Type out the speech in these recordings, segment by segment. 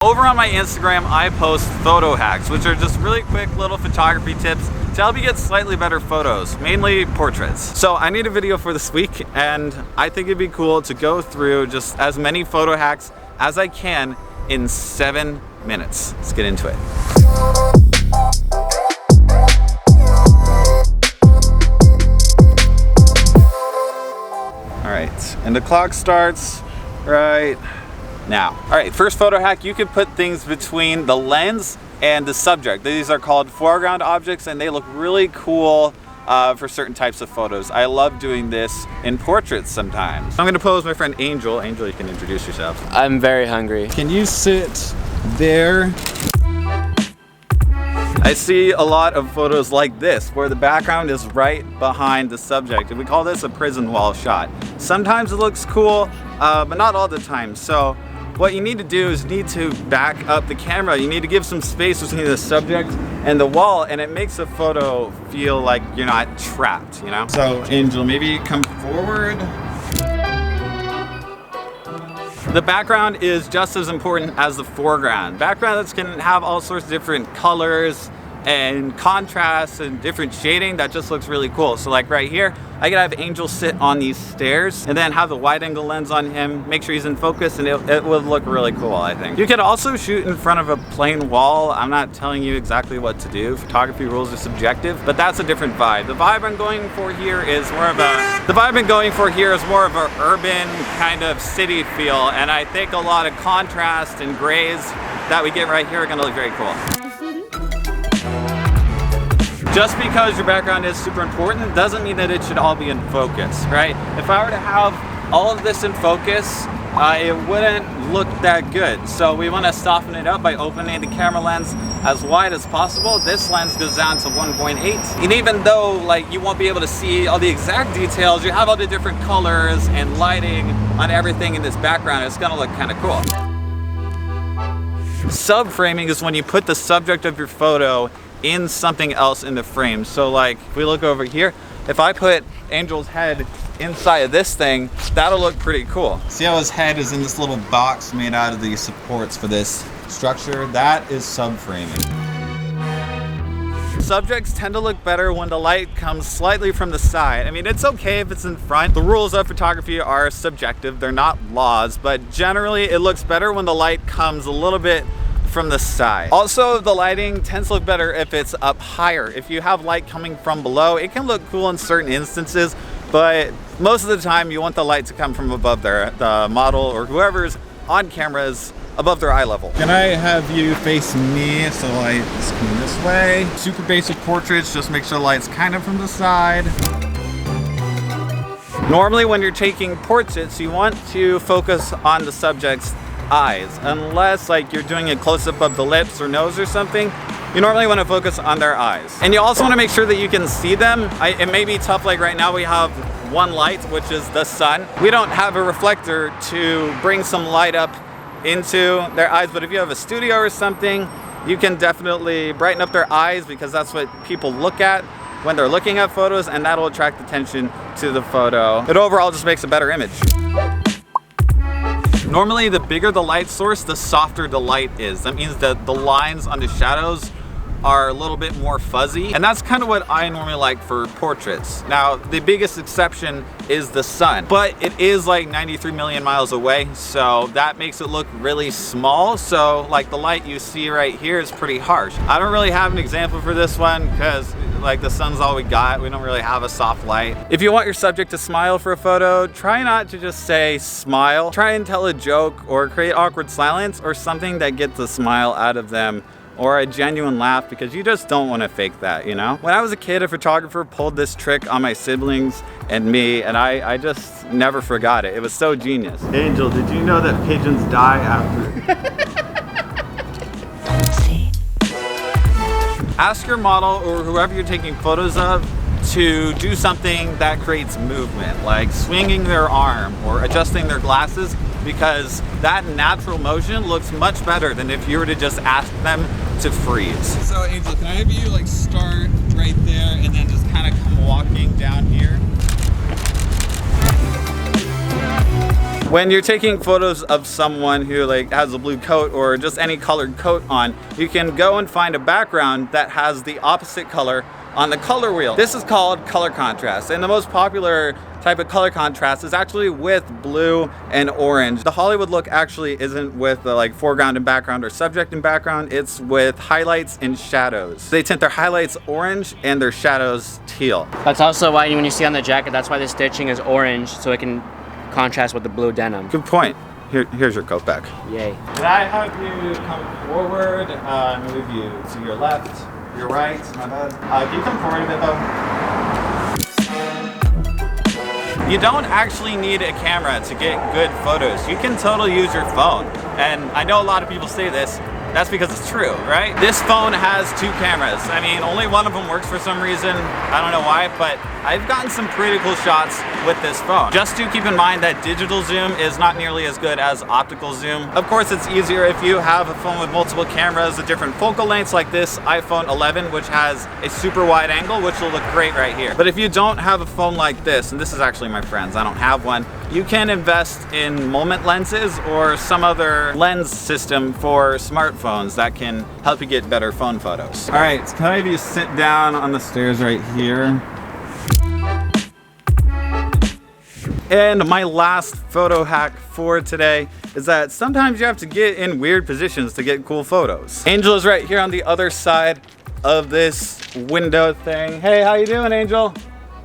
Over on my Instagram, I post photo hacks, which are just really quick little photography tips to help you get slightly better photos, mainly portraits. So I need a video for this week, and I think it'd be cool to go through just as many photo hacks as I can in 7 minutes. Let's get into it. All right, and the clock starts right now. All right, first photo hack, you can put things between the lens and the subject. These are called foreground objects, and they look really cool for certain types of photos. I love doing this in portraits sometimes. I'm gonna pose my friend Angel. Angel, you can introduce yourself. I'm very hungry. Can you sit there? I see a lot of photos like this, where the background is right behind the subject, and we call this a prison wall shot. Sometimes it looks cool, but not all the time. So what you need to do is need to back up the camera. You need to give some space between the subject and the wall, and it makes a photo feel like you're not trapped, you know? So Angel, maybe come forward. The background is just as important as the foreground. Backgrounds can have all sorts of different colors and contrasts and different shading that just looks really cool. So like right here, I could have Angel sit on these stairs and then have the wide angle lens on him, make sure he's in focus, and it would look really cool, I think. You can also shoot in front of a plain wall. I'm not telling you exactly what to do. Photography rules are subjective, but that's a different vibe. The vibe I'm going for here is more of an urban kind of city feel, and I think a lot of contrast and grays that we get right here are gonna look very cool. Just because your background is super important doesn't mean that it should all be in focus, right? If I were to have all of this in focus, it wouldn't look that good. So we want to soften it up by opening the camera lens as wide as possible. This lens goes down to 1.8. And even though like you won't be able to see all the exact details, you have all the different colors and lighting on everything in this background. It's gonna look kind of cool. Subframing is when you put the subject of your photo in something else in the frame. So like if we look over here, if I put Angel's head inside of this thing, that'll look pretty cool. See how his head is in this little box made out of these supports for this structure? That is subframing. Subjects tend to look better when the light comes slightly from the side. I mean, it's okay if it's in front. The rules of photography are subjective, they're not laws, but generally it looks better when the light comes a little bit from the side. Also, the lighting tends to look better if it's up higher. If you have light coming from below, it can look cool in certain instances, but most of the time you want the light to come from above the model or whoever's on camera is above their eye level. Can I have you face me so I just come this way? Super basic portraits, just make sure the light's kind of from the side. Normally when you're taking portraits, you want to focus on the subject's eyes, unless like you're doing a close-up of the lips or nose or something. You normally want to focus on their eyes, and you also want to make sure that you can see them. It may be tough, like right now we have one light, which is the sun. We don't have a reflector to bring some light up into their eyes, but if you have a studio or something, you can definitely brighten up their eyes, because that's what people look at when they're looking at photos, and that'll attract attention to the photo. It overall just makes a better image. Normally, the bigger the light source, the softer the light is. That means that the lines on the shadows are a little bit more fuzzy, and that's kind of what I normally like for portraits. Now, the biggest exception is the sun, but it is like 93 million miles away, so that makes it look really small. So like the light you see right here is pretty harsh. I don't really have an example for this one because like the sun's all we got. We don't really have a soft light. If you want your subject to smile for a photo, try not to just say smile. Try and tell a joke or create awkward silence or something that gets a smile out of them, or a genuine laugh, because you just don't want to fake that, you know? When I was a kid, a photographer pulled this trick on my siblings and me, and I just never forgot it. It was so genius. Angel, did you know that pigeons die after? Ask your model or whoever you're taking photos of to do something that creates movement, like swinging their arm or adjusting their glasses, because that natural motion looks much better than if you were to just ask them to freeze. So Angel, can I have you like start right there and then just kind of come walking down here? When you're taking photos of someone who like has a blue coat or just any colored coat on, you can go and find a background that has the opposite color on the color wheel. This is called color contrast, and the most popular type of color contrast is actually with blue and orange. The Hollywood look actually isn't with the like foreground and background or subject and background, it's with highlights and shadows. They tint their highlights orange and their shadows teal. That's also why when you see on the jacket, that's why the stitching is orange, so it can contrast with the blue denim. Good point. Here's your coat back. Yay. Could I have you come forward, move you to your left, your right, my bad. Can you come forward a bit though? You don't actually need a camera to get good photos. You can totally use your phone. And I know a lot of people say this, that's because it's true, right? This phone has 2 cameras. I mean, only one of them works for some reason. I don't know why, but I've gotten some pretty cool shots with this phone. Just to keep in mind that digital zoom is not nearly as good as optical zoom. Of course, it's easier if you have a phone with multiple cameras at different focal lengths like this iPhone 11, which has a super wide angle, which will look great right here. But if you don't have a phone like this, and this is actually my friend's, I don't have one, you can invest in moment lenses or some other lens system for smartphones that can help you get better phone photos. All right, can I have you sit down on the stairs right here? And my last photo hack for today is that sometimes you have to get in weird positions to get cool photos. Angel is right here on the other side of this window thing. Hey, how you doing, Angel?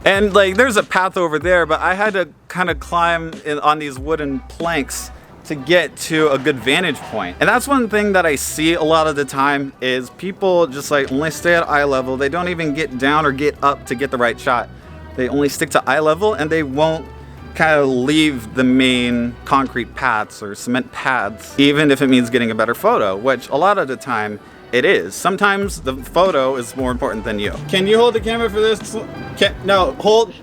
And like, there's a path over there, but I had to kind of climb on these wooden planks to get to a good vantage point. And that's one thing that I see a lot of the time is people just like only stay at eye level. They don't even get down or get up to get the right shot. They only stick to eye level and they won't kind of leave the main concrete paths or cement paths, even if it means getting a better photo, which a lot of the time it is. Sometimes the photo is more important than you. Can you hold the camera for this? No, hold,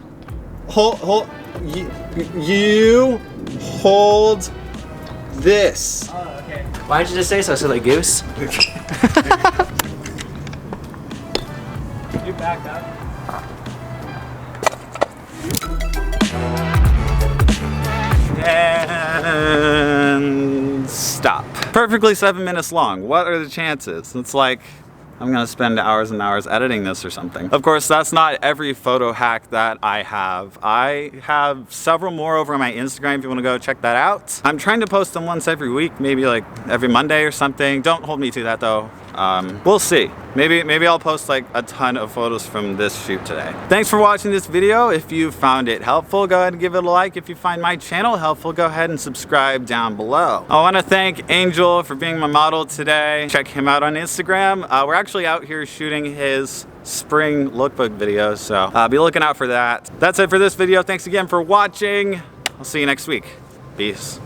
you hold this. Oh, okay. Why didn't you just say so? So like goose? You back up. And stop. Perfectly 7 minutes long. What are the chances? It's like I'm gonna spend hours and hours editing this or something. Of course, that's not every photo hack that I have. I have several more over on my Instagram if you wanna go check that out. I'm trying to post them once every week, maybe like every Monday or something. Don't hold me to that though. We'll see. Maybe I'll post like a ton of photos from this shoot today. Thanks for watching this video. If you found it helpful, go ahead and give it a like. If you find my channel helpful, go ahead and subscribe down below. I want to thank Angel for being my model today. Check him out on Instagram. We're actually out here shooting his spring lookbook video, so be looking out for that. That's it for this video. Thanks again for watching. I'll see you next week. Peace.